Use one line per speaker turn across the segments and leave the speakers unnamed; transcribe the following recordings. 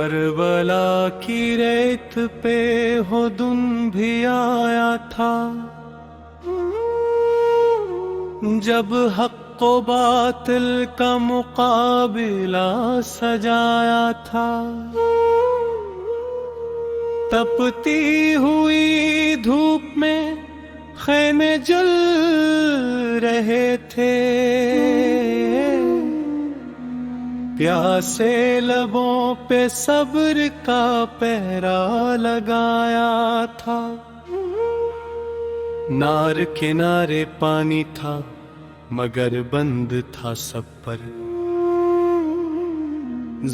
کربلا کی ریت پہ ہدن بھی آیا تھا، جب حق و باطل کا مقابلہ سجایا تھا۔ تپتی ہوئی دھوپ میں خیمے جل رہے تھے، پیاسے لبوں پہ صبر کا پہرا لگایا تھا۔ نار کنارے پانی تھا مگر بند تھا سب پر،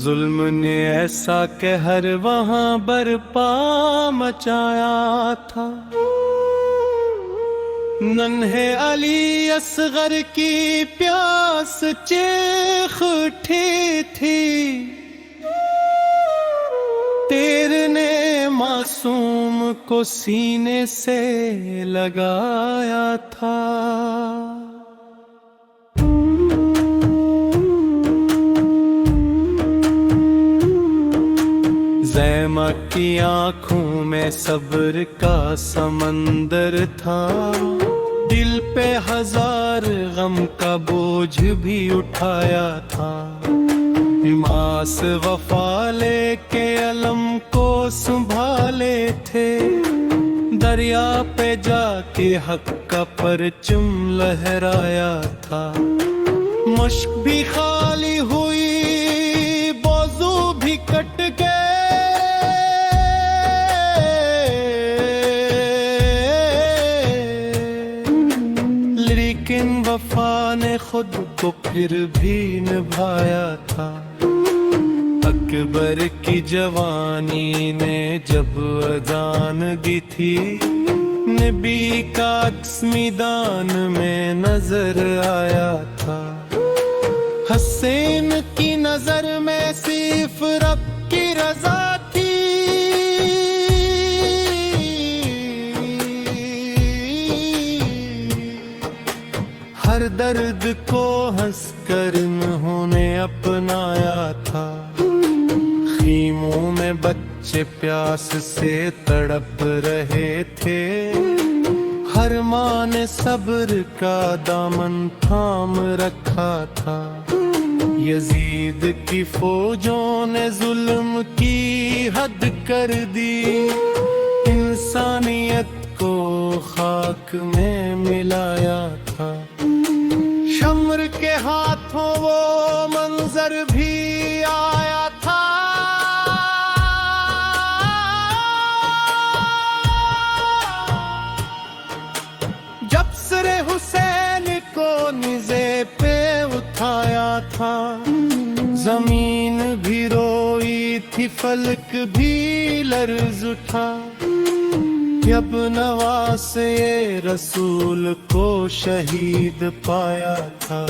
ظلم نے ایسا قہر وہاں برپا مچایا تھا۔ ننھے علی اصغر کی پیاس چیخ اٹھی تھی، تیر نے معصوم کو سینے سے لگایا تھا۔ زیمہ کی آنکھوں میں صبر کا سمندر تھا، دل پہ ہزار غم کا بوجھ بھی اٹھایا تھا۔ حماس وفا لے کے علم کو سنبھالے تھے، دریا پہ جا کے حق کا پرچم لہرایا تھا۔ مشک بھی خالی ہوئی، بازو بھی کٹ گئے، لیکن وفا نے خود کو پھر بھی نبھایا تھا۔ اکبر کی جوانی نے جب اذان دی تھی، نبی کا عکس میدان میں نظر آیا تھا۔ حسین کی نظر میں صرف رب کی رضا تھی، ہر درد کو ہنس کر انہوں نے اپنایا تھا۔ خیموں میں بچے پیاس سے تڑپ رہے تھے، ہر ماں نے صبر کا دامن تھام رکھا تھا۔ یزید کی فوجوں نے ظلم کی حد کر دی، انسانیت کو خاک میں ملایا تھا۔ شمر کے ہاتھوں وہ منظر بھی آیا تھا، جب سر حسین کو نیزے پہ اٹھایا تھا۔ زمین بھی روئی تھی، فلک بھی لرز اٹھا، جب نواز رسول کو شہید پایا تھا۔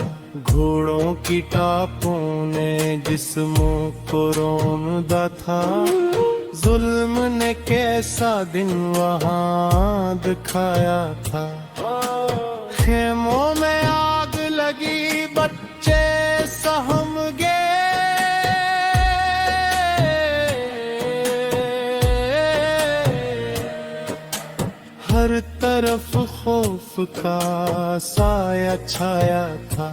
گھوڑوں کی ٹاپوں نے جسموں کو روندا تھا، ظلم نے کیسا دن وہاں دکھایا تھا۔ خیموں میں آگ لگی، بچے سہم گئے، ہر طرف خوف کا سایہ چھایا تھا۔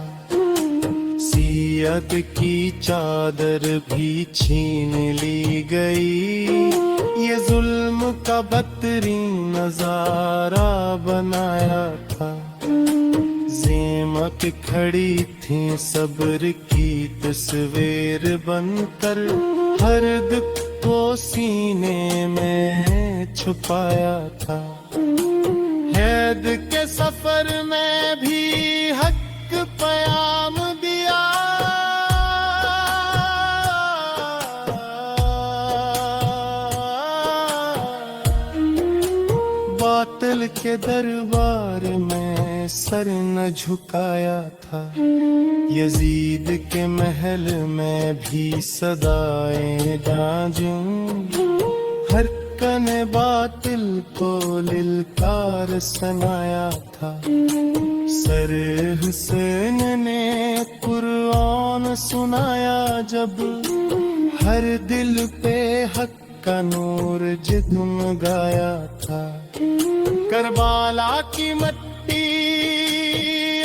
سیاد کی چادر بھی چھین لی گئی، یہ ظلم کا بدترین نظارہ بنایا تھا۔ زیمہ پہ کھڑی تھیں صبر کی تصویر بن کر، ہر دکھ کو سینے میں چھپایا تھا۔ حید کے سفر میں بھی حق پیام دیا، باطل کے دربار میں سر نہ جھکایا تھا۔ یزید کے محل میں بھی صدائیں گونجیں، ہر کن باطل کو للکار سنایا تھا۔ سر حسین نے قرآن سنایا جب، ہر دل پہ حق کا نور جگمگایا تھا. کربلا کی مٹی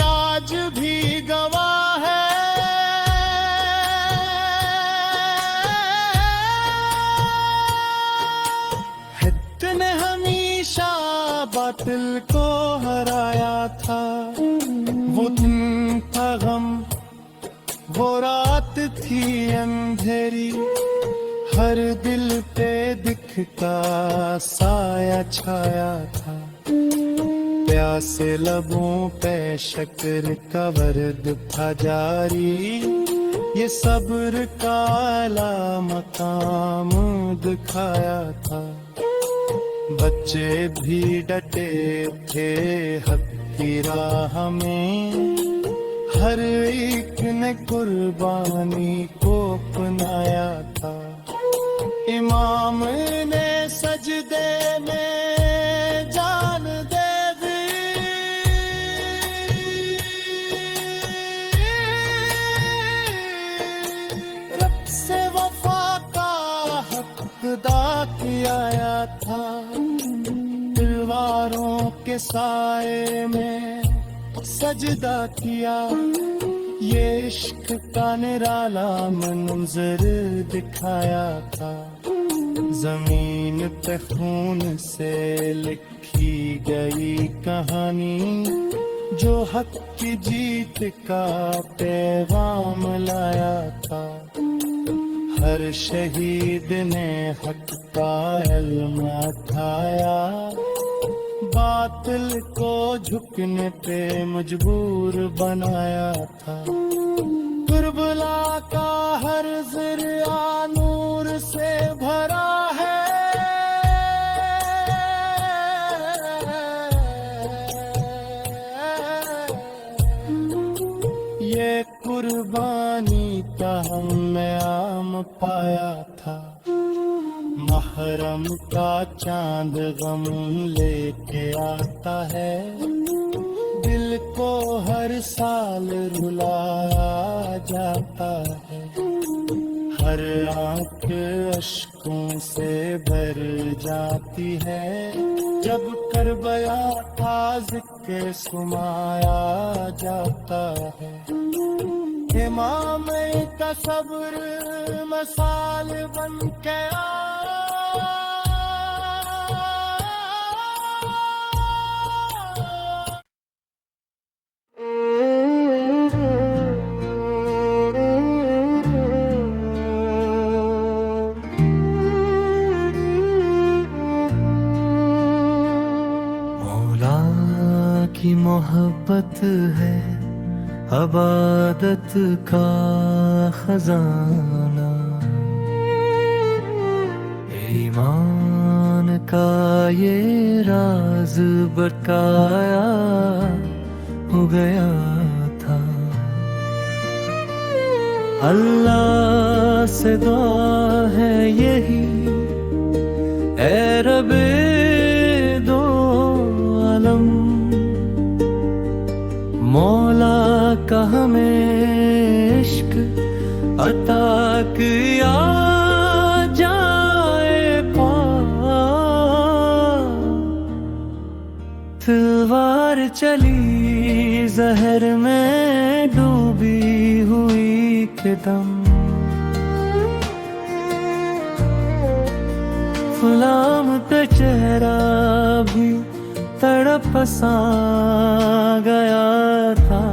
آج بھی گواہ ہے. حق نے ہمیشہ باطل کو ہرایا تھا. وہ دن تھا غم، وہ رات تھی اندھیری. ہر دل پہ دکھتا سایہ چھایا تھا. پیاسے لبوں پہ شکر کا ورد تھا جاری. یہ صبر کا اعلیٰ مقام دکھایا تھا. بچے بھی ڈٹے تھے حق کی راہ میں. ہر ایک نے قربانی کو اپنایا تھا. امام نے سجدے میں جان دے دی. رب سے وفا کا حق ادا کیا تھا. تلواروں کے سائے میں سجدہ کیا. یہ عشق کا نرالا منظر دکھایا تھا. زمین پہ خون سے لکھی گئی کہانی، جو حق کی جیت کا پیغام لایا تھا. ہر شہید نے حق کا علم اٹھایا. باطل کو جھکنے پہ مجبور بنایا تھا. کربلا کا ہر ذریعہ نور سے بھرا ہے. یہ قربانی کا ہم میں عام پایا تھا. محرم کا چاند غم لے کے آتا ہے. دل کو ہر سال رلایا جاتا ہے. ہر آنکھ اشکوں سے بھر جاتی ہے. جب کربلا کا ذکر سمایا جاتا ہے. امام کا صبر مثال بن کے
کی محبت ہے عبادت کا خزانہ. ایمان کا یہ راز بتایا ہو گیا تھا. اللہ سے دعا ہے یہی، اے رب دو عالم، مولا کا ہمیں عشق عطا کیا جائے پا. تلوار چلی زہر میں ڈوبی ہوئی کے دم، غلام کا چہرہ بھی تڑپ سا گیا تھا.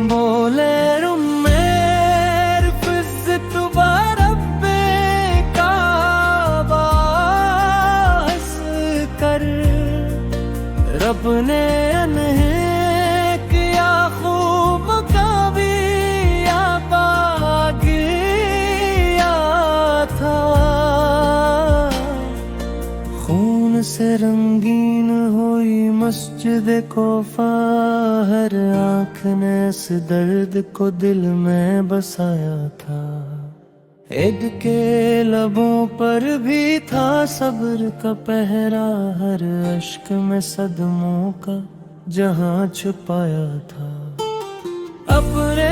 بولے رمیر فزت برب کعبہ ہنس کر، رب نے انہیں کیا خوب کبھی آبا گیا تھا. خون سے رنگین ہوئی مسجد کوفہ، ہر آنکھ نے اس درد کو دل میں بسایا تھا. عید کے لبوں پر بھی تھا صبر کا پہرا، ہر اشک میں صدموں کا جہاں چھپایا تھا. اپنے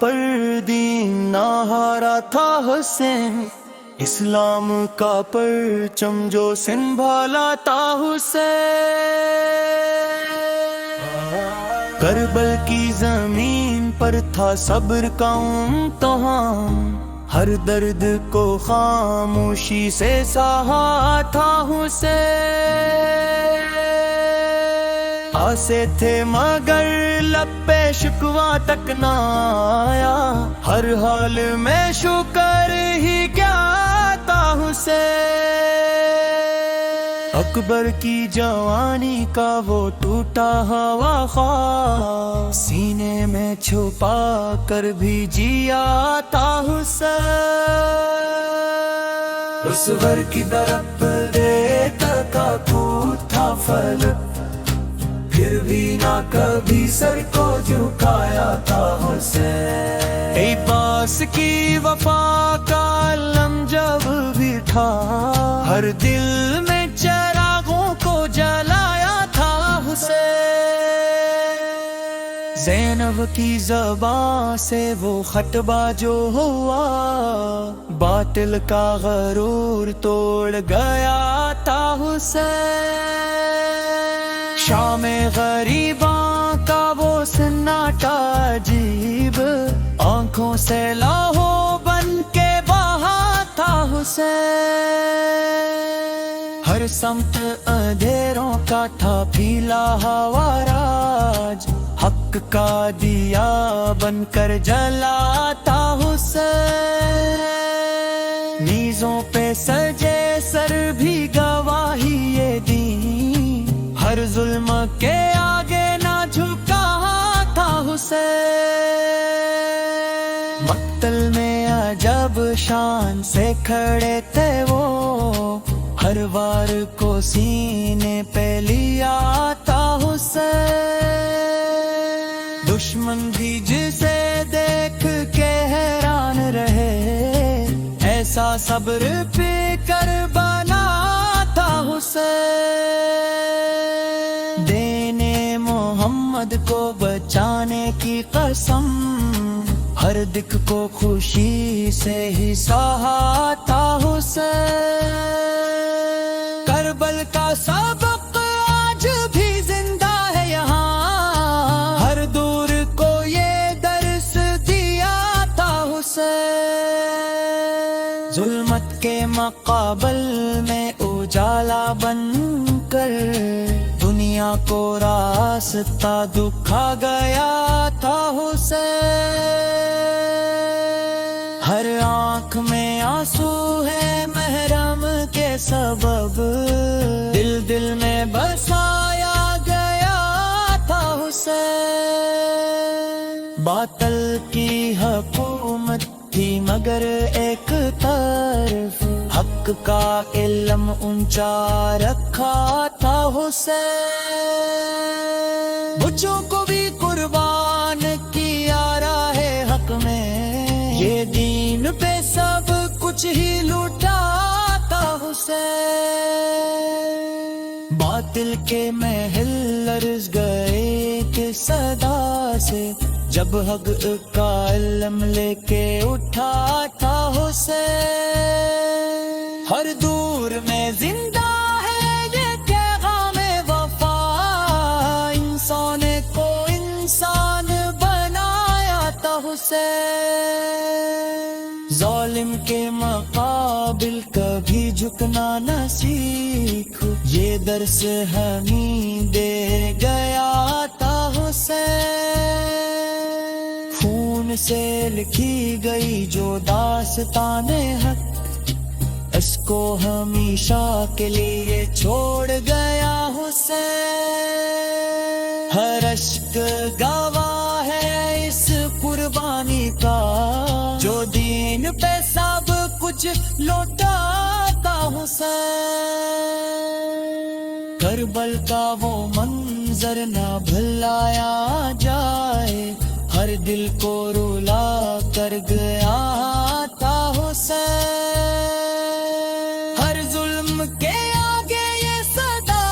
پر دین نہ ہارا تھا حسین، اسلام کا پرچم جو سنبھالا تھا حسین۔ کربل کی زمین پر تھا صبر کا امتحان، ہر درد کو خاموشی سے سہا تھا حسین۔ آسے تھے مگر لب پہ شکوہ تک نہ آیا، ہر حال میں شکر ہی کیا تھا حسین۔ اکبر کی جوانی کا وہ ٹوٹا ہوا خواب، سینے میں چھپا کر بھی جیا تھا حسین۔ رسور کی طرف دیتا کا کوت تھا فلک، پھر بھی نہ کبھی سر کو جھکایا تھا حسین۔ عباس کی وفا کا علم جب بھی تھا، ہر دل میں چراغوں کو جلایا تھا حسین۔ زینب کی زبان سے وہ خطبہ جو ہوا، باطل کا غرور توڑ گیا تھا حسین۔ شام غریباں کا وہ سناٹا عجیب، آنکھوں سے لہو بن کے بہا تھا حسین۔ ہر سمت اندھیروں کا تھا پھیلا ہوا راج، حق کا دیا بن کر جلا تھا حسین۔ نیزوں پہ سجے سر بھی گواہی یہ دی، ہر ظلم کے آگے نہ جھکا تھا حسین۔ مقتل میں عجب شان سے کھڑے تھے وہ، ہر وار کو سینے پہ لیا تھا حسین۔ دشمن بھی جسے دیکھ کے حیران رہے، ایسا صبر پہ کر بنا تھا حسین۔ دینے محمد کو بچانے کی قسم، ہر دکھ کو خوشی سے ہی سہا تھا حسین۔ کربل کا سبق آج بھی زندہ ہے یہاں، ہر دور کو یہ درس دیا تھا حسین۔ ظلمت کے مقابل میں اجالا بن کر، دنیا کو راستہ دکھا گیا تھا حسین۔ ہر آنکھ میں آنسو ہے محرم کے سبب، دل دل میں بسایا گیا تھا حسین۔ باطل کی حکومت تھی مگر ایک طرف، حق کا علم اونچا رکھا تھا حسین۔ بچوں کو بھی قربان کیا راہ حق میں، یہ دین پہ سب کچھ ہی لوٹا تھا حسین۔ باطل کے محل لرز گئے تھے صدا سے، جب حق کا علم لے کے اٹھا تھا حسین۔ ہر دور میں زندہ ہے یہ پیغام وفا، انسان کو انسان بنایا تھا حسین۔ ظالم کے مقابل کبھی جھکنا نہ سیکھ، یہ درس ہمیں دے گیا تھا حسین۔ خون سے لکھی گئی جو داستان حق، اس کو ہمیشہ کے لیے چھوڑ گیا حسین۔ ہر اشک گواہ ہے اس قربانی کا، جو دین پہ سب کچھ لوٹا تھا حسین۔ کربل کا وہ منظر نہ بھلایا جائے، ہر دل کو رلا کر گیا تھا حسین۔ ہر ظلم کے آگے یہ صدا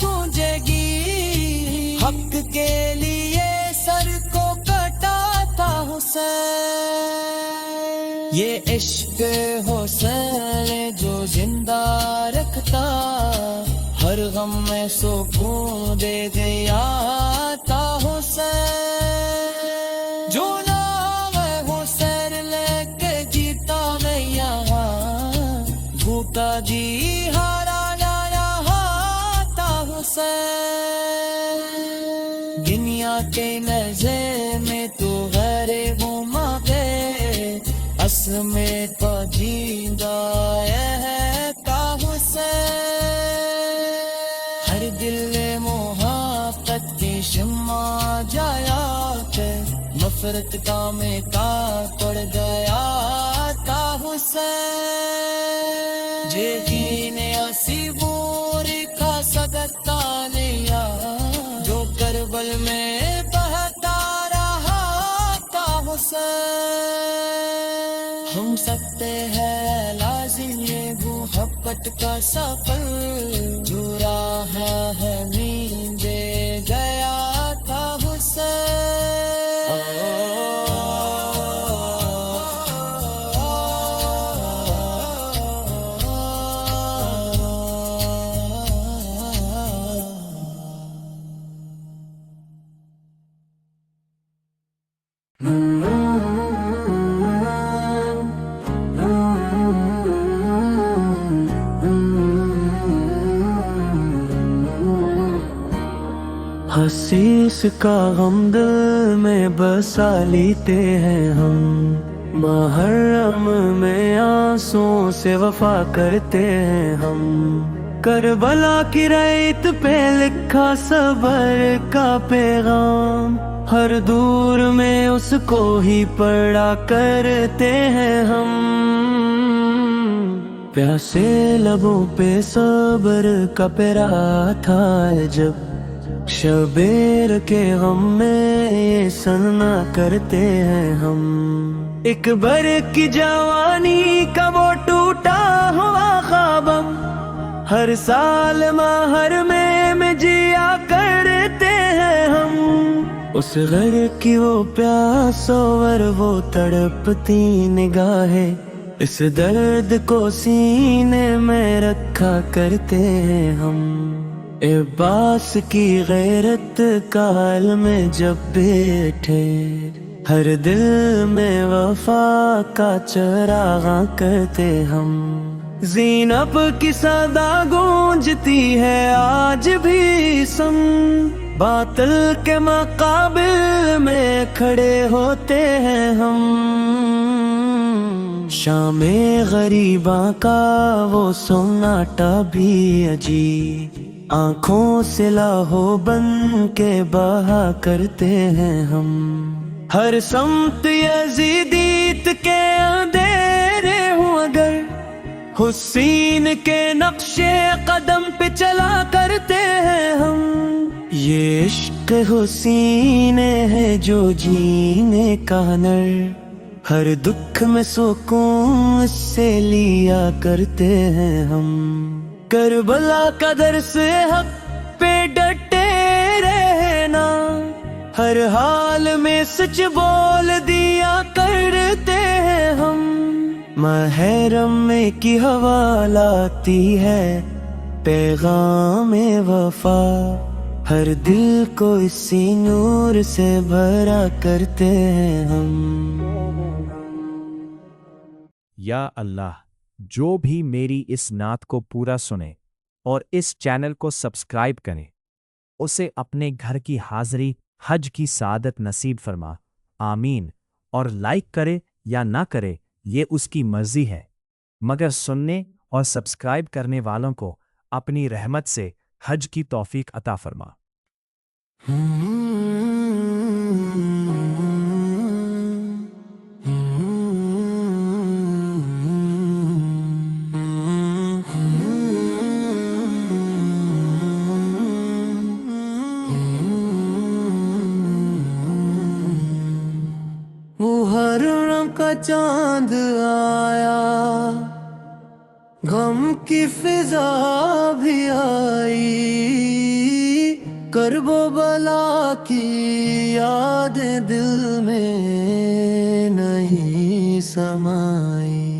گونجے گی، حق کے لیے سر کو کٹا تھا حسین۔ عشق حسین جو زندہ رکھتا، ہر غم میں سکون دے دیا تھا حسین، جو نام حسین لے کے جیتا میں یہاں، بھوکا جی ہارا یہاں تھا حسین، دنیا کے نظر میں تو غریب ماں پہ اس میں تو جیندہ ہے کا حسین، ہر دل محبت کی شمع جایا کہ نفرت کا میں کا پڑ گیا کا حسین، جی نے اسی بوری کا صدقہ لیا، جو کربل میں بہتا رہا کا حسین، ہم سکتے ہیں لازم یہ محبت کا سفر، جو راہ ہے نیند دے گیا تھا حسیس کا غم دل میں بسا لیتے ہیں ہم، محرم میں آنسوں سے وفا کرتے ہیں ہم، کربلا کی ریت پہ لکھا صبر کا پیغام، ہر دور میں اس کو ہی پڑھا کرتے ہیں ہم، پیاسے لبوں پہ صبر کا پیرا تھا جب، شبیر کے غم میں یہ سننا کرتے ہیں ہم، ایک بر کی جوانی کا وہ ٹوٹا ہوا خوابم، ہر سال ماہر میں جیا کرتے ہیں ہم، اس غر کی وہ پیاس اور وہ تڑپتی نگاہیں، اس درد کو سینے میں رکھا کرتے ہیں ہم، عباس کی غیرت کا حال میں جب بیٹھے، ہر دل میں وفا کا چراغاں کرتے ہم، زینب کی صدا گونجتی ہے آج بھی سم، باطل کے مقابل میں کھڑے ہوتے ہیں ہم، شام غریباں کا وہ سناٹا بھی عجیب، آنکھوں سے لاہو بن کے بہا کرتے ہیں ہم، ہر سمت یزیدیت کے اندھیرے ہوں اگر، حسین کے نقش قدم پہ چلا کرتے ہیں ہم، یہ عشق حسین ہے جو جینے کا ہنر، ہر دکھ میں سکون اس سے لیا کرتے ہیں ہم، کربلا کا درس حق پہ ڈٹے رہنا، ہر حال میں سچ بول دیا کرتے ہیں ہم، محرم میں کی حوالتی ہے پیغام وفا، ہر دل کو اسی نور سے بھرا کرتے ہیں ہم۔
یا اللہ، جو بھی میری اس نعت کو پورا سنے اور اس چینل کو سبسکرائب کرے، اسے اپنے گھر کی حاضری حج کی سعادت نصیب فرما، آمین۔ اور لائک کرے یا نہ کرے یہ اس کی مرضی ہے، مگر سننے اور سبسکرائب کرنے والوں کو اپنی رحمت سے حج کی توفیق عطا فرما۔
محرم کا چاند آیا، غم کی فضا بھی آئی، کرب و بلا کی یاد دل میں نہیں سمائی،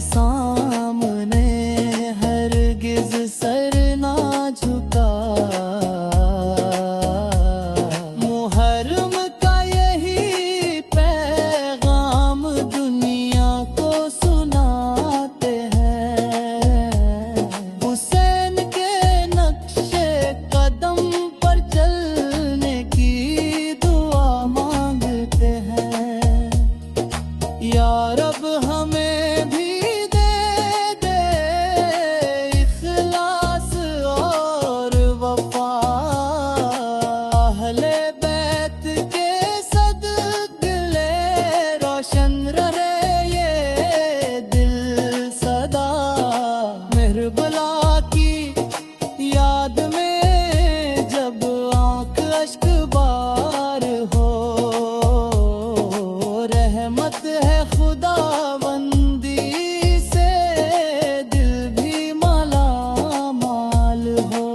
سامنے ہرگز سر نہ جھکا، محرم کا یہی پیغام دنیا کو سناتے ہیں، حسین کے نقش قدم پر چلنے کی دعا مانگتے ہیں، یا رب ہمیں بھی دے دے اخلاص اور وفا، اہل بیت کے صدقے روشن رہے یہ دل سدا، مہربلا کی یاد میں جب آنکھ اشک بار ہو، رحمت ہے خدا بندی سے دل بھی مالا مال ہو،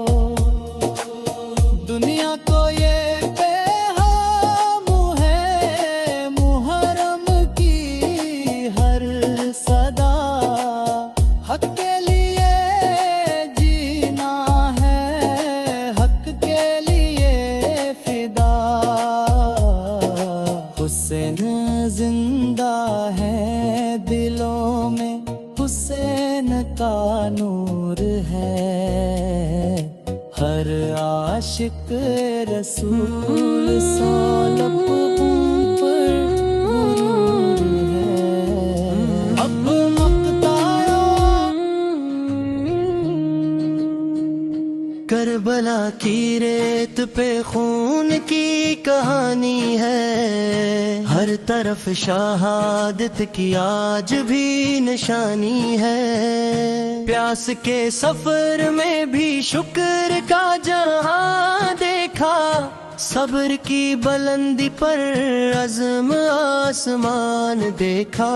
دنیا کو یہ پیغام ہے محرم کی ہر صدا، حق کے لیے جینا ہے حق کے لیے فدا، حسین زندہ ہے دلوں میں، حسین کا نور ہے، ہر عاشق رسول سالب ان پر غرور ہے، اب کربلا کی ریت پہ خون کی کہانی ہے، ہر طرف شہادت کی آج بھی نشانی ہے، پیاس کے سفر میں بھی شکر کا جہاں دیکھا، صبر کی بلندی پر عزم آسمان دیکھا،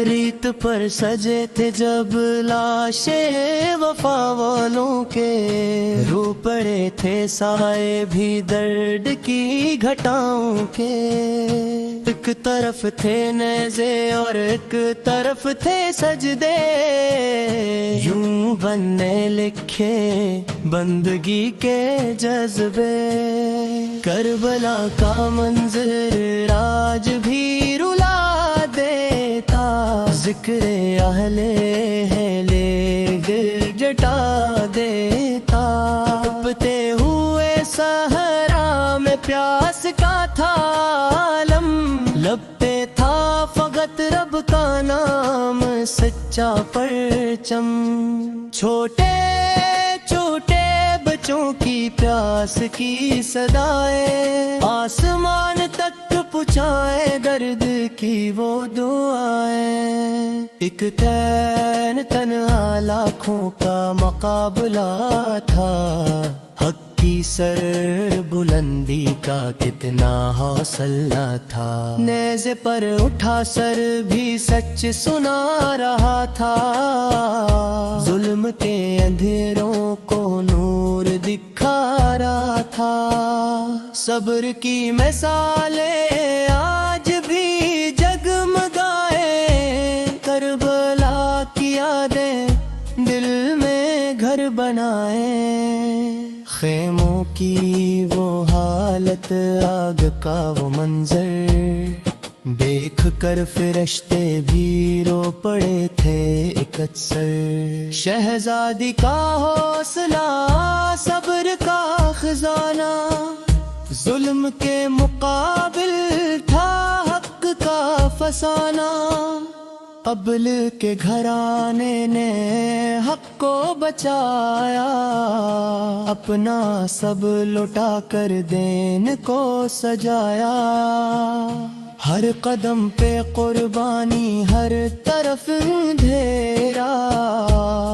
ریت پر سجے تھے جب لاشیں وفا والوں کے، رو پڑے تھے سائے بھی درد کی گھٹاؤں کے، ایک طرف تھے نیزے اور ایک طرف تھے سجدے، یوں بننے لکھے بندگی کے جذبے، کربلا کا منظر آج بھی رلا دیتا، ذکر اہل ہے گر جٹا دیتا، تپتے ہوئے صحرا میں پیاس کا تھا عالم، لب پہ تھا فقط رب کا نام سچا پرچم، چھوٹے چھوٹے بچوں کی پیاس کی صدائیں آسمان تک پہنچائے، درد کی وہ دعائیں، ایک تین تنہا لاکھوں کا مقابلہ تھا، حق کی سر بلندی کا کتنا حوصلہ تھا، نیزے پر اٹھا سر بھی سچ سنا رہا تھا، ظلم کے اندھیروں کو نور دکھا رہا تھا، صبر کی مثالیں آج بھی جگمگائے، کربلا کی یادیں دل میں گھر بنائے، خیموں کی وہ حالت آگ کا وہ منظر دیکھ کر فرشتے بھی رو پڑے تھے ایک اکثر، شہزادی کا حوصلہ صبر کا خزانہ، ظلم کے مقابل تھا حق کا فسانہ، قبل کے گھرانے نے حق کو بچایا، اپنا سب لوٹا کر دین کو سجایا، ہر قدم پہ قربانی ہر طرف اندھیرا،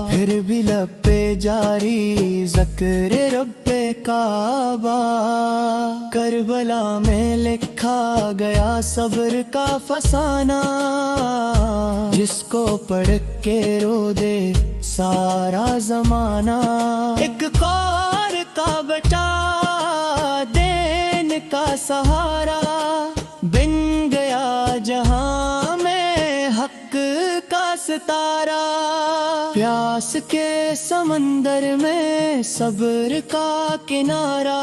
پھر بھی لب پہ جاری ذکر رب کعبہ، کربلا میں لکھا گیا صبر کا فسانہ، جس کو پڑھ کے رو دے سارا زمانہ، ایک قار کا بٹا دین کا سہارا، بن گیا جہاں میں حق کا ستارہ، پیاس کے سمندر میں صبر کا کنارہ،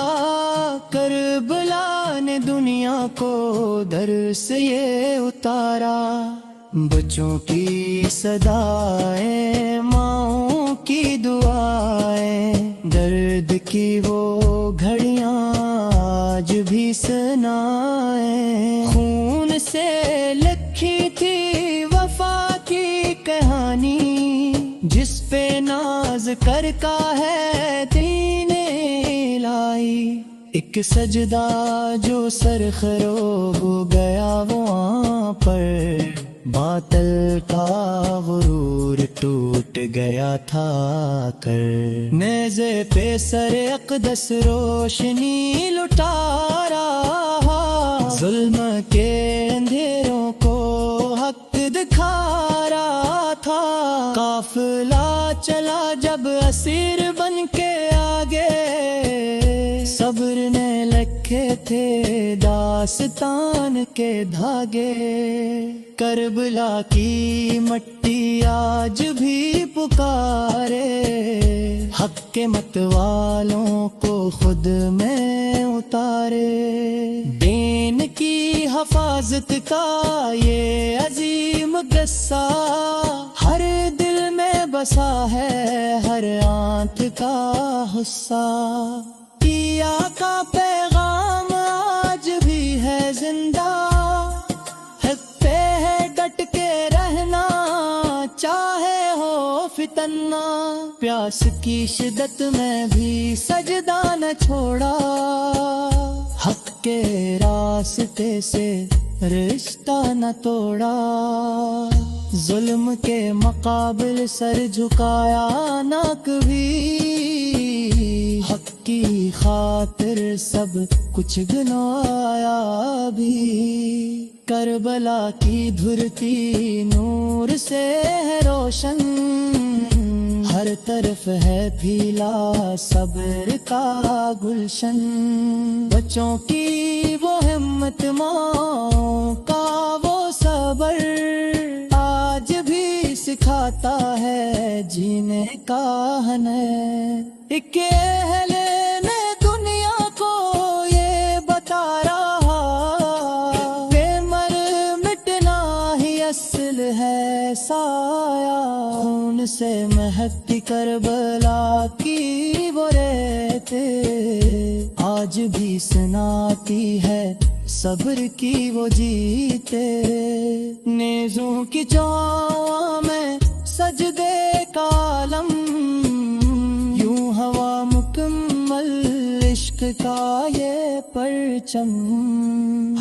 کربلا نے دنیا کو درس یہ اتارا۔ بچوں کی صدائیں، ماؤں کی دعائیں، درد کی وہ گھڑیاں آج بھی سنائیں۔ خون سے لکھی تھی وفا کی کہانی، جس پہ ناز کر کا ہے دین الہی۔ ایک سجدہ جو سر خرو ہو گیا وہاں پر، باطل کا غرور ٹوٹ گیا تھا کر۔ نیزے پہ سر اقدس روشنی لٹا رہا، ظلم کے اندھیروں کو حق دکھا رہا تھا۔ قافلہ چلا جب اسیر بن کے آگے، صبر نے لکھے تھے داستان کے دھاگے۔ کربلا کی مٹی آج بھی پکارے، حق کے مت والوں کو خود میں اتارے۔ دین کی حفاظت کا یہ عظیم قصہ، ہر دل میں بسا ہے ہر آنکھ کا غصہ۔ کیا کا پیغام آج بھی ہے زندہ، حق پہ ہے ڈٹ کے رہنا چاہے ہو فتنہ۔ پیاس کی شدت میں بھی سجدہ نہ چھوڑا، حق کے راستے سے رشتہ نہ توڑا۔ ظلم کے مقابل سر جھکایا نہ کبھی، حق کی خاطر سب کچھ گنوایا بھی۔ کربلا کی دھرتی نور سے ہے روشن، ہر طرف ہے پھیلا صبر کا گلشن۔ بچوں کی وہ ہمت، ماں کا وہ صبر، آج بھی سکھاتا ہے جینے کا ہنر۔ ایک اہل نے دنیا کو یہ بتا رہا، بے مر مٹنا ہی اصل ہے سایہ۔ خون سے مہکتی کربلا کی وہ ریتیں، آج بھی سناتی ہے صبر کی وہ جیتے۔ نیزوں کی چاؤں میں سجدے کا عالم، یوں ہوا مکمل عشق کا یہ پرچم۔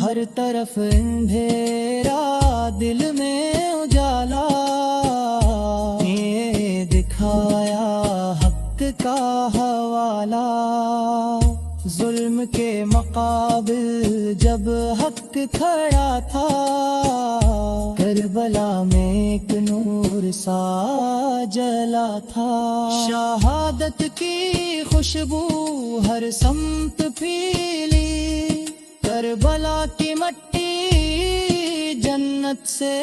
ہر طرف اندھیرا دل میں اجالا، یہ دکھایا حق کا حوالہ۔ ظلم کے مقابل جب حق کھڑا تھا، کربلا میں ایک نور سا جلا تھا۔ شہادت کی خوشبو ہر سمت پھیلی، کربلا کی مٹی جنت سے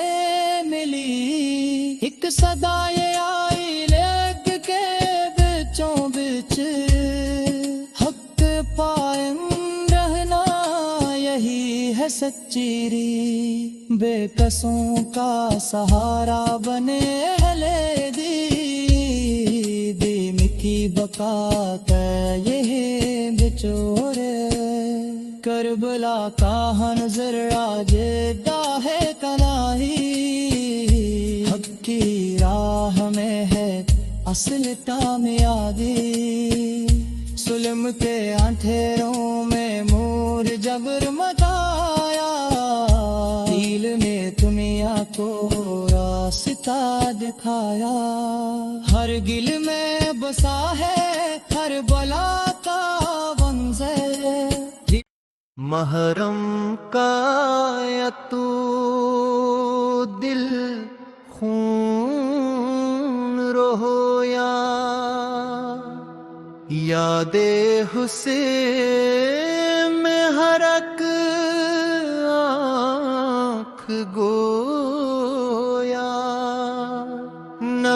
ملی۔ ایک صدا یہ آئی لگ کے بچوں بچ، حق قائم رہنا یہی ہے سچی ری۔ بے قصوں کا سہارا بنے اہل دین کی بقا کا یہ بچورے۔ کربلا کا منظر آج ہے تنہائی، حق کی راہ میں ہے اصل کامیابی۔ ظلم کے اندھیروں میں مور جبر مٹایا، دل میں دنیا کو راستہ دکھایا۔ ہر گل میں بسا ہے ہر بلا کا منظر، محرم کا یا تو دل خون رویا، یاد حسین میں ہر ایک آنکھ گویا۔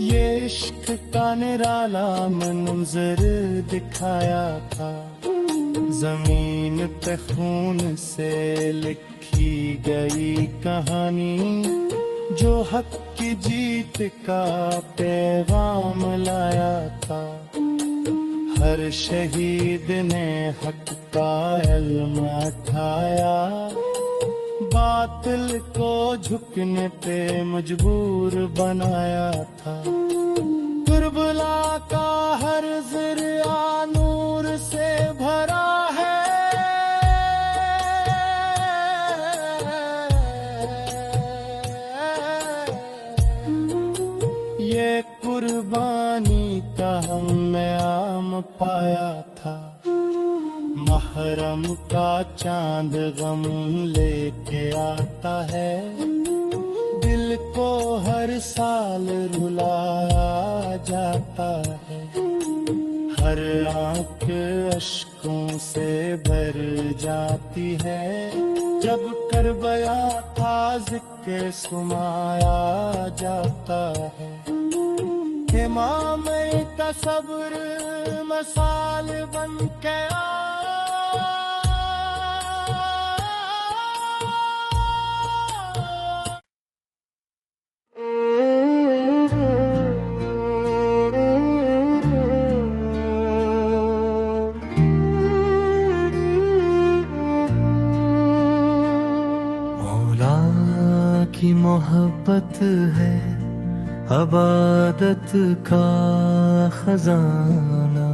یہ عشق کا نرالا منظر دکھایا تھا، زمین پہ خون سے لکھی گئی کہانی، جو حق کی جیت کا پیغام لایا تھا۔ ہر شہید نے حق کا علم اٹھایا، باطل کو جھکنے پہ مجبور بنایا تھا۔ کربلا کا ہر ذریعہ نور سے بھرا ہے، یہ قربانی کا ہم عام پایا تھا۔ محرم کا چاند غم لے کے آتا ہے، دل کو ہر سال رلایا جاتا ہے۔ ہر آنکھ اشکوں سے بھر جاتی ہے، جب کربلا تازق کے سمایا جاتا ہے۔ امام کا صبر مثال بن کے
کی محبت ہے عبادت کا خزانہ،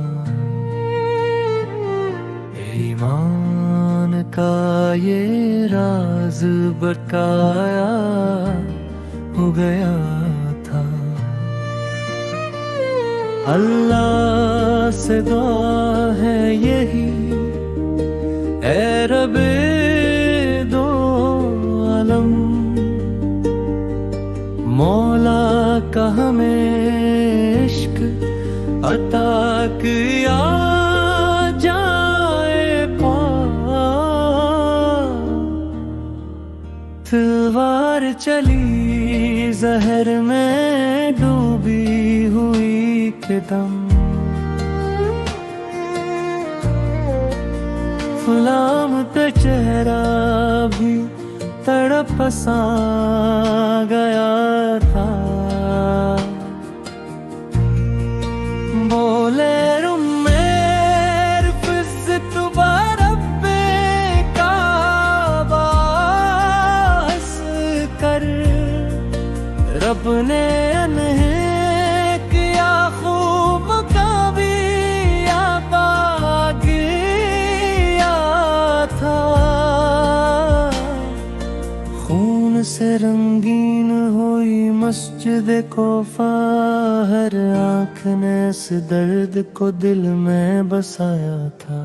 ایمان کا یہ راز بتایا ہو گیا تھا۔ اللہ سے دعا ہے یہی، اے رب دو عالم، مولا کا ہمیں عشق عطا کیا جائے پا۔ تلوار چلی زہر میں ڈوبی ہوئی کہ دم، غلام کا چہرہ بھی تڑپ سا گیا تھا۔ بولے فزت برب کعبہ ہنس کر، رب نے انہیں کیا خوب کبھی آباد کیا تھا۔ خون سے رنگین ہوئی مسجد کوفہ، ہر آنکھ نے اس درد کو دل میں بسایا تھا۔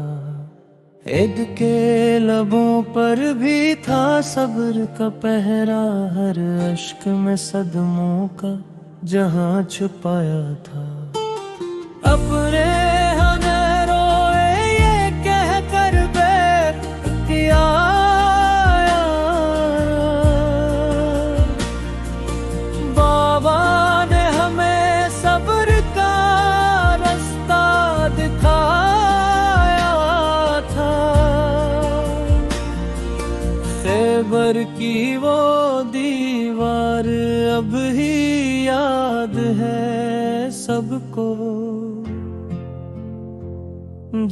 عید کے لبوں پر بھی تھا صبر کا پہرا، ہر اشک میں صدموں کا جہاں چھپایا تھا۔ اپنے ہمیں روئے یہ کہہ کر بے کیا خیبر کی وہ دیوار اب ہی یاد ہے سب کو،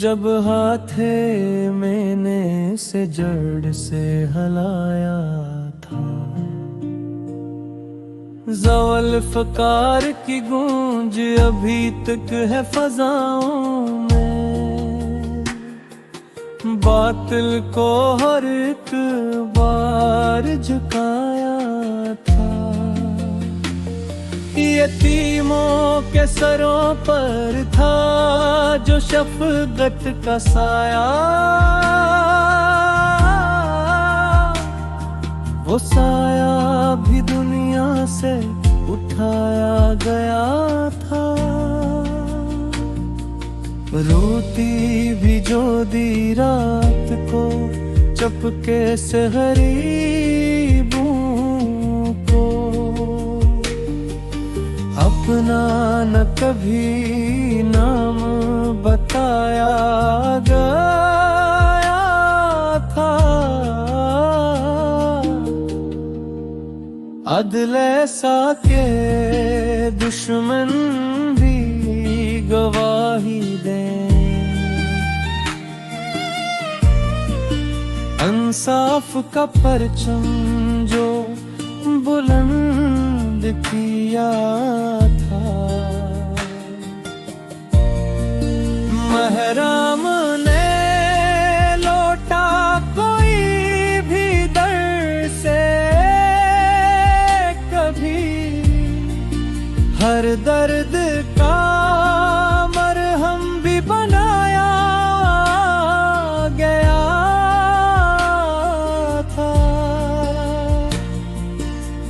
جب ہاتھے میں نے سے جڑ سے ہلایا تھا۔ زوال فقار کی گونج ابھی تک ہے فضاؤں میں، باطل کو ہر ایک بار جھکایا تھا۔ یتیموں کے سروں پر تھا جو شفقت کا سایہ، وہ سایہ بھی دنیا سے اٹھایا گیا تھا۔ روتی بھی جو دی رات کو چپکے سے غریبوں کو، اپنا نہ کبھی نام بتایا گیا تھا، عدل ایسا کہ دشمن بھی گواہی دیں، انصاف کا پرچم جو بلند کیا تھا، محرم نے لوٹا کوئی بھی در سے کبھی، ہر درد کا مرہم بھی بنایا گیا تھا،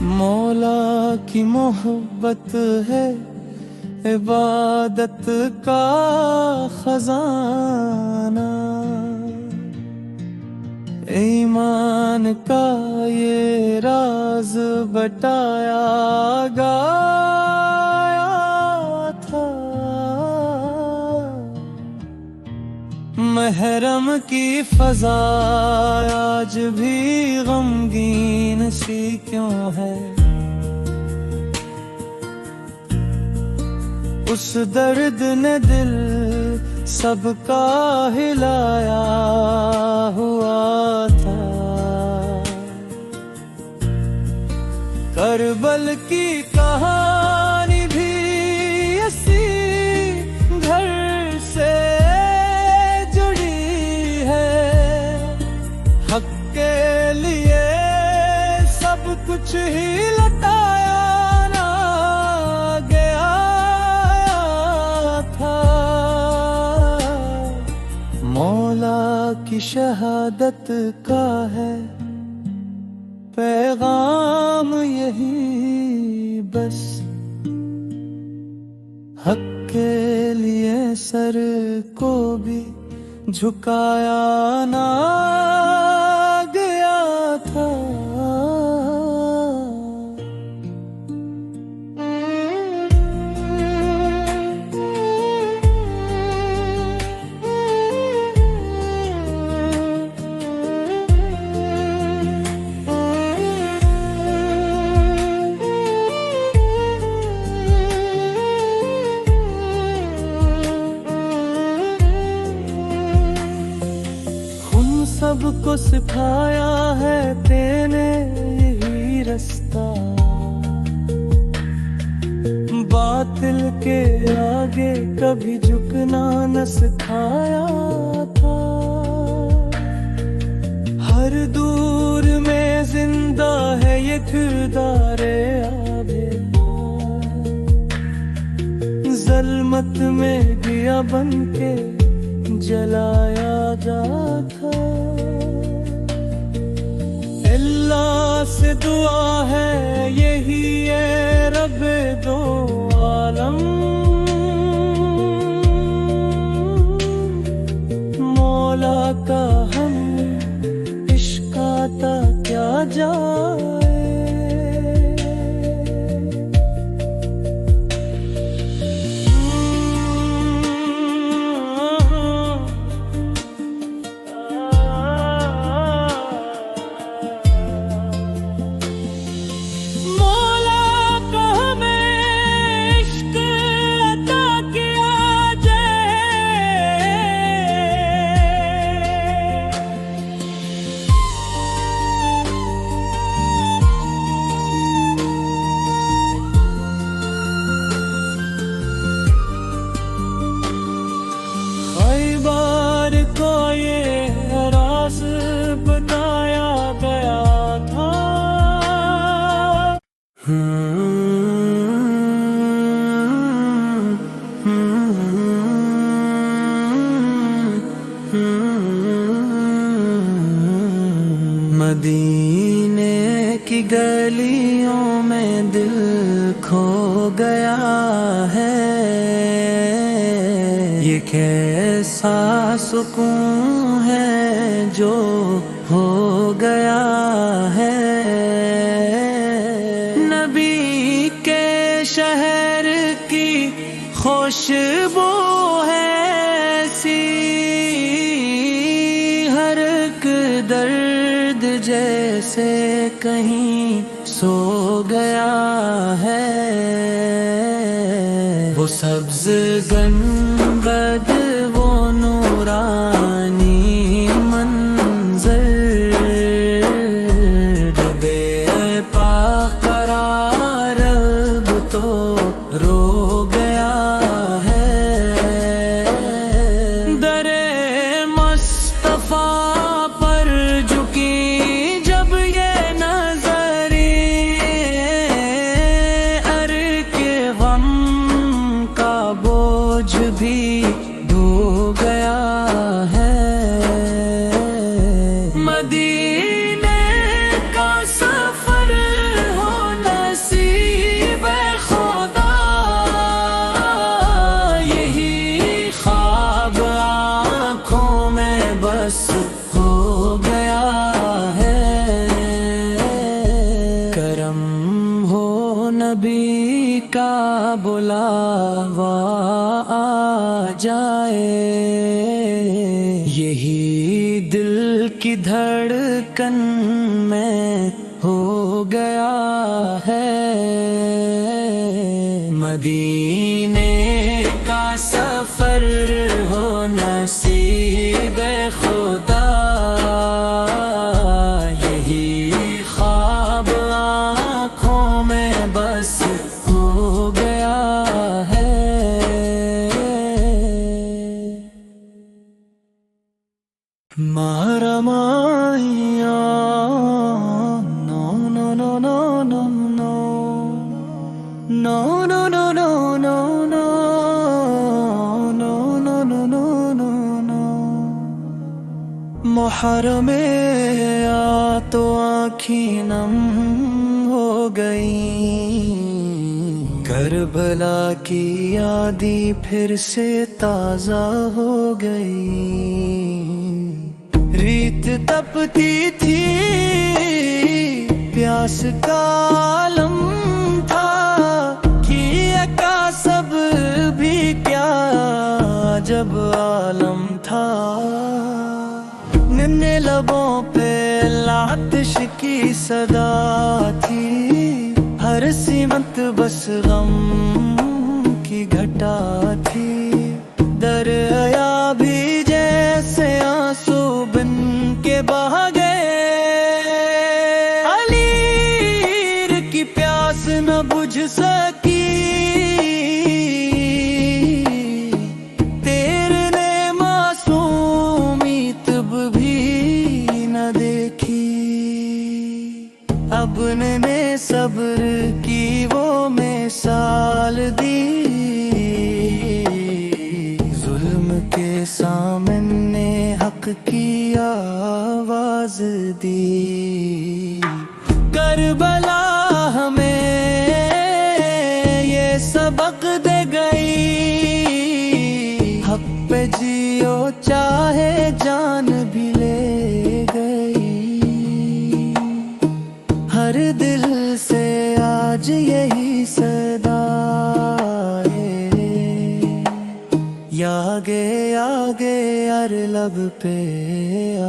مولا کی محبت ہے عبادت کا خزانہ، ایمان کا یہ راز بتایا گیا تھا، محرم کی فضا آج بھی غمگین سی کیوں ہے، اس درد نے دل سب کا ہلایا ہوا تھا، کربل کی کہانی بھی اسی گھر سے جڑی ہے، حق کے لیے سب کچھ ہی لٹایا کی شہادت کا ہے پیغام یہی بس، حق کے لیے سر کو بھی جھکایا نہ گیا تھا، سب کو سکھایا ہے تینے یہی رستہ، باطل کے آگے کبھی جھکنا نہ سکھایا تھا، ہر دور میں زندہ ہے یہ کردار عابد، ظلمت میں دیا بن کے جلایا جا تھا، اللہ سے دعا ہے یہی ہے رب دو عالم، مولا کا ہم عشق آتا کیا جائے، بتایا گیا تھا، مدینے کی گلیوں میں دل کھو گیا ہے، یہ کیسا سکون ہے جو ہو گیا ہے، نبی کے شہر خوشبو ہے ایسی، ہر ایک درد جیسے کہیں سو گیا ہے، وہ سبز گنبد وہ نورانی منظر، بے پا قرار اب تو رو گیا ہے، در مصطفیٰ پر جھکی جب یہ نظریں، ار کے غم کا بوجھ بھی دھو گیا ہے، مدینے کا سفر ہو نصیب خدا، یہی خواب آنکھوں میں بس ہو گیا ہے، کرم ہو نبی کا بلاوا آ جائے، یہی دل کی دھڑکن میں ہو گیا ہے، مدینے کا سفر ہو نصیب خدا، یہی خواب آنکھوں میں بس ہو گیا ہے، مارا مایا نو نو نو نو نو نو نو نو نو نو نو نو نو نو نو نو نو، محرم آ تو آنکھیں نم ہو گئی، کربلا کی یادی پھر سے تازہ ہو گئی، ریت تپتی تھی پیاس کا عالم تھا، کیا کا سب بھی کیا جب عالم تھا، ننے لبوں پہ لاتش کی صدا تھی، ہر سمت بس غم کی گھٹا تھی، دریا بھی جیسے آنسو بن کے بہا گئے، علیر کی پیاس نہ بجھ سکی، تیرے نے معصومیت بھی نہ دیکھی، اب نے صبر کی وہ مثال دی، ظلم کے سامنے حق کی آواز دی، کربلا ہمیں یہ سبق دے گئی، حق پہ جیو چاہے جان بھی لے گئی، ہر دل سے آج یہی صدا ہے، یا آگے آگے ہر لب پہ آ،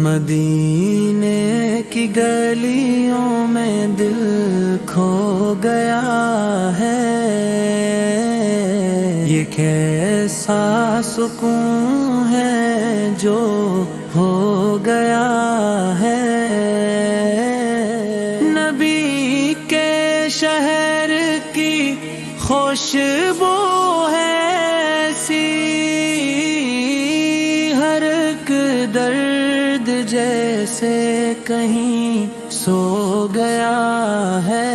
مدینے کی گلیوں میں دل کھو گیا ہے، یہ کیسا سکون ہے جو ہو گیا ہے، نبی کے شہر کی خوشبو ہے ایسی، ہر ایک درد جیسے کہیں سو گیا ہے،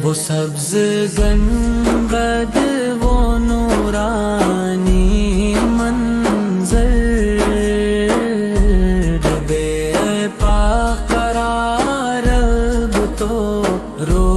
وہ سبز گنبد وہ نورانی منظر، بے پا قرار اب تو رو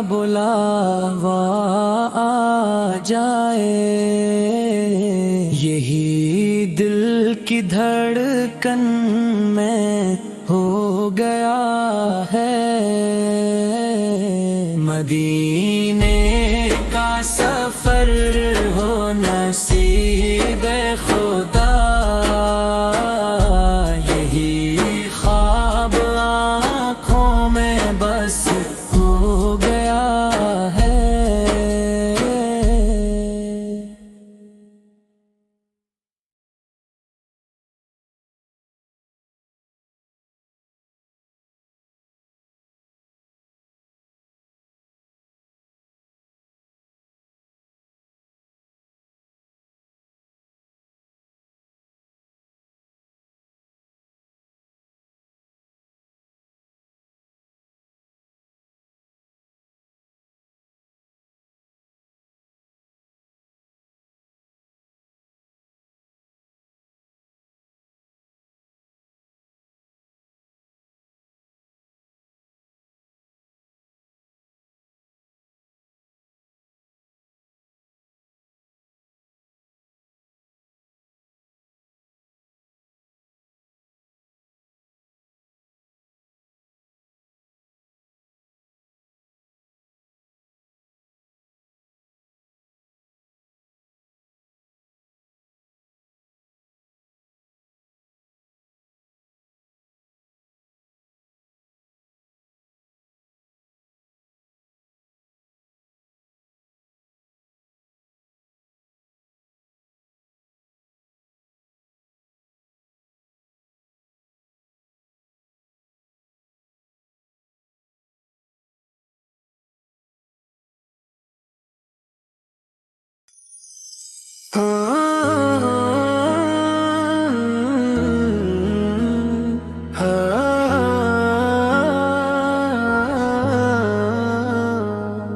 بلاوا آ جائے، یہی دل کی دھڑکن میں ہو گیا ہے، مدینے کا سفر ہو نصیب خدا، یہی خواب آنکھوں میں بس ہو گیا ہے۔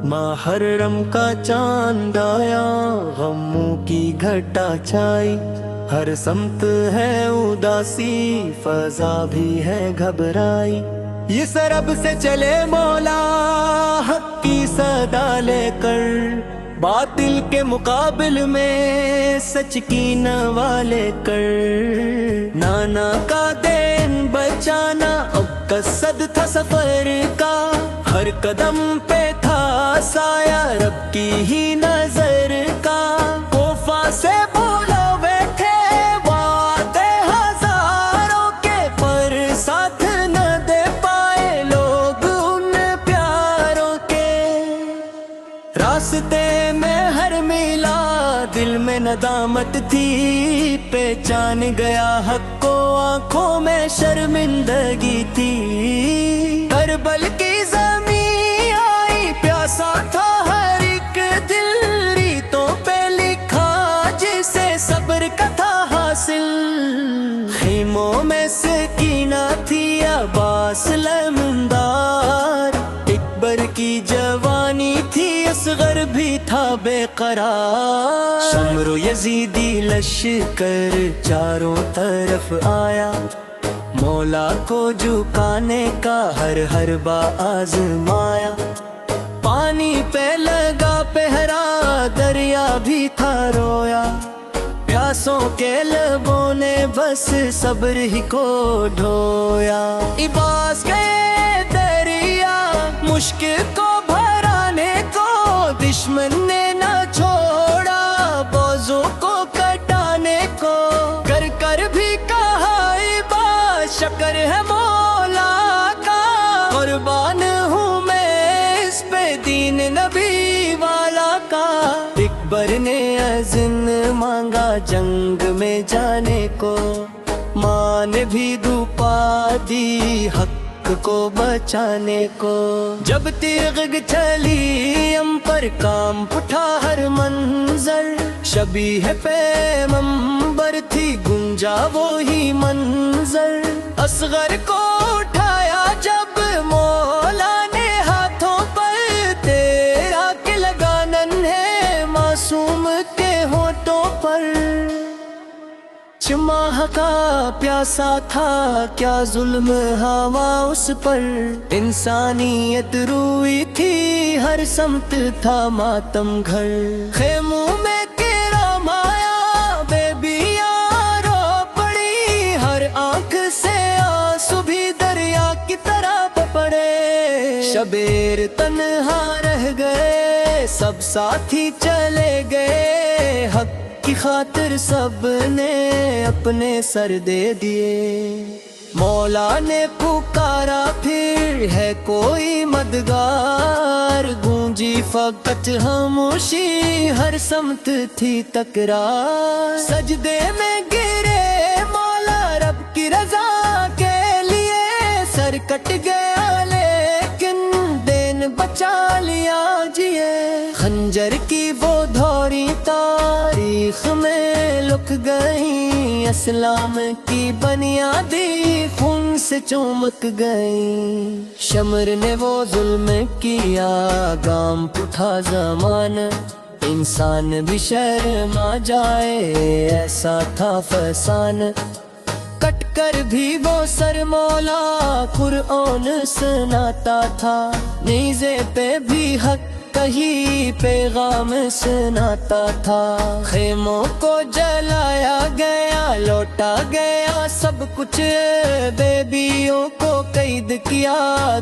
محرم کا چاند آیا، غموں کی گھٹا چھائی، ہر سمت ہے اداسی، فضا بھی ہے گھبرائی، یہ سرب سے چلے مولا حق کی صدا لے کر، باطل کے مقابل میں سچ کی نوا لے کر، نانا کا دین بچانا اب قصد تھا سفر کا، ہر قدم پہ تھا سایہ رب کی ہی نظر کا، کوفہ سے بھولو بیٹھے وعدے ہزاروں کے، پر ساتھ نہ دے پائے لوگ ان پیاروں کے، راستے میں ہر ملا دل میں ندامت تھی، پہچان گیا حق کو آنکھوں میں شرمندگی تھی، کربل کی زمین آئی پیاسا تھا ہر ایک دل، ریتوں پہ لکھا جسے صبر کا تھا حاصل، خیموں میں سکینہ تھی عباس لمدار، اکبر کی جوانی تھی اصغر بھی تھا بے قرار، شمر و یزیدی لشکر چاروں طرف آیا، مولا کو جھکانے کا ہر حربہ آزمایا، پانی پہ لگا پہرا دریا بھی تھا رویا، پیاسوں کے لبوں نے بس صبر ہی کو ڈھویا، عباس گئے دریا مشکل کو بھرانے کو، دشمن نے نہ چھوڑا بوزوں کو کٹانے کو، کر کر بھی کہا عباس شکر ہے مولا کا، قربان ہوں میں اس پہ دین نبی والا کا، اکبر نے اذن مانگا جنگ میں جانے کو، ماں نے بھی دھوپا دی حق کو بچانے کو، جب تیغ چلی ام پر کام اٹھا ہر منظر، شبیہ پیغمبر تھی گنجا وہی منظر، اصغر کو اٹھایا جب مولا نے ہاتھوں پر، تیرا کہ لگا ننھے معصوم کے ہونٹوں پر، سچ ماہ کا پیاسا تھا، کیا ظلم ہوا اس پر، انسانیت روئی تھی، ہر سمت تھا ماتم گھر، خیموں میں کیڑا مایا، بیبیاں رو پڑی، ہر آنکھ سے آنسو بھی دریا کی طرح پڑے، شبیر تنہا رہ گئے، سب ساتھی چلے گئے، حق کی خاطر سب نے اپنے سر دے دیے، مولا نے پکارا پھر ہے کوئی مددگار، گونجی فقط خاموشی، ہر سمت تھی تکرار، سجدے میں گرے مولا رب کی رضا کے لیے، سر کٹ گیا لیکن دین بچا لیا جیے، خنجر کی وہ دھوری تاریخ میں لک گئی، اسلام کی بنیادی خون سے چمک گئی، شمر نے وہ ظلم کیا، گام اٹھا زمانہ، انسان بھی شرما جائے، ایسا تھا فسان، کٹ کر بھی وہ سر مولا قرآن سناتا تھا، نیزے پہ بھی حق کہیں پیغام سناتا تھا، خیموں کو جلایا گیا، لوٹا گیا سب کچھ، بیبیوں کو قید کیا،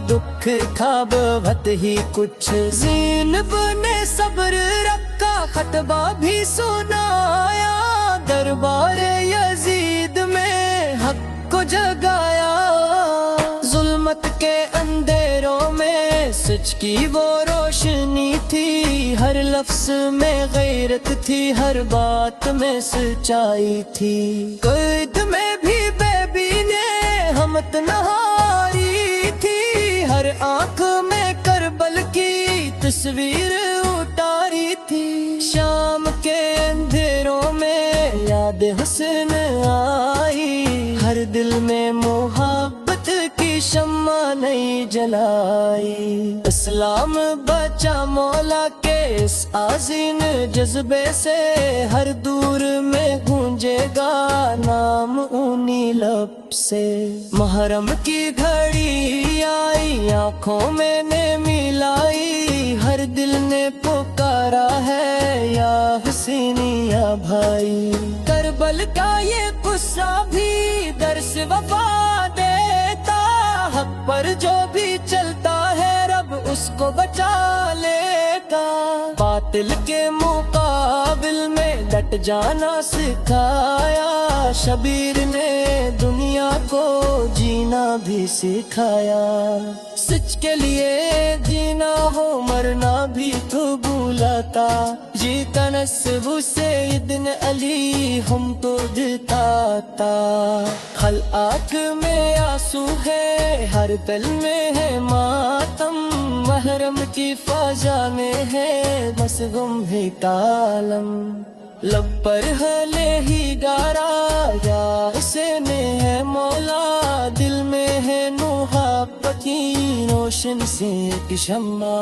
دکھ تھا بہت ہی کچھ، زینب نے صبر رکھا، خطبہ بھی سنایا، دربار یزید میں حق کو جگایا، ظلمت کے اندھیروں میں سچ کی وہ روشنی تھی، ہر لفظ میں غیرت تھی، ہر بات میں سچائی تھی، قید میں بھی بیبی نے ہمت نہاری تھی، ہر آنکھ میں کربل کی تصویر اتاری تھی، شام کے اندھیروں میں یاد حسن آئی، ہر دل میں محبت کی شمع نہیں جلائی، اسلام بچا مولا کے اس عظیم جذبے سے، ہر دور میں گونجے گا نام انہی لب سے، محرم کی گھڑی آئی، آنکھوں میں نے ملائی، ہر دل نے پکارا ہے یا حسینی یا بھائی، کربل کا یہ قصہ بھی درس وفا دیتا، حق پر جو بھی چلتا ہے رب اس کو بچا لیتا، باطل کے مقابل میں ڈٹ جانا سکھایا، شبیر نے دنیا کو جینا بھی سکھایا، سچ کے لیے جینا ہو مرنا بھی تو بھولاتا، جیتا نصب سیدنا علی ہم کو جتاتا، خلق میں آنسو ہے، ہر دل میں ہے ماتم، محرم کی فضا میں ہے بس غم ہے کالم، لب پر ہلے ہی گارا یا حسین ہے مولا، دل میں ہے محبت کی روشن سے ایک شمع،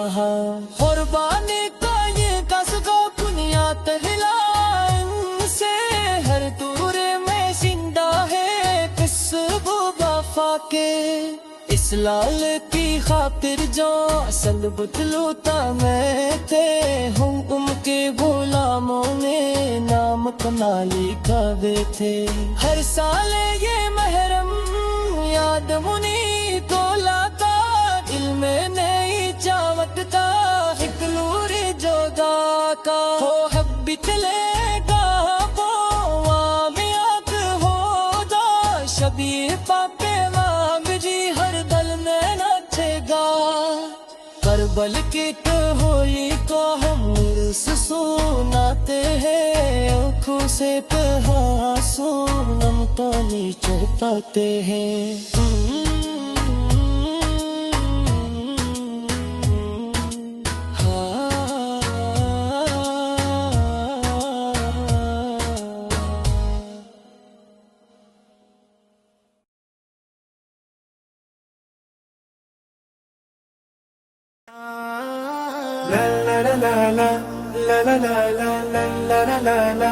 قربانی کا یہ قصبہ بنیاد ہلا ان سے، ہر دور میں زندہ ہے قصب وفا کے، اس لال کی خاطر جو اصل بتلوتا میں تھے، ہم ان کے غلاموں نے نام اپنا لکھا ہوئے تھے، ہر سال یہ محرم یاد منی کو لاتا، دل میں نئی چاوت کا ایک نور جو کا ہو حب چلے گا وہ آمیات ہوگا، شبیر پاپے مام جی ہر دل میں نچے گا، کربل کی ہوئی کو ہم سناتے ہیں، آنکھوں سے کہاں سونم تو نیچے پاتے ہیں،
la la la la la la la la la la la la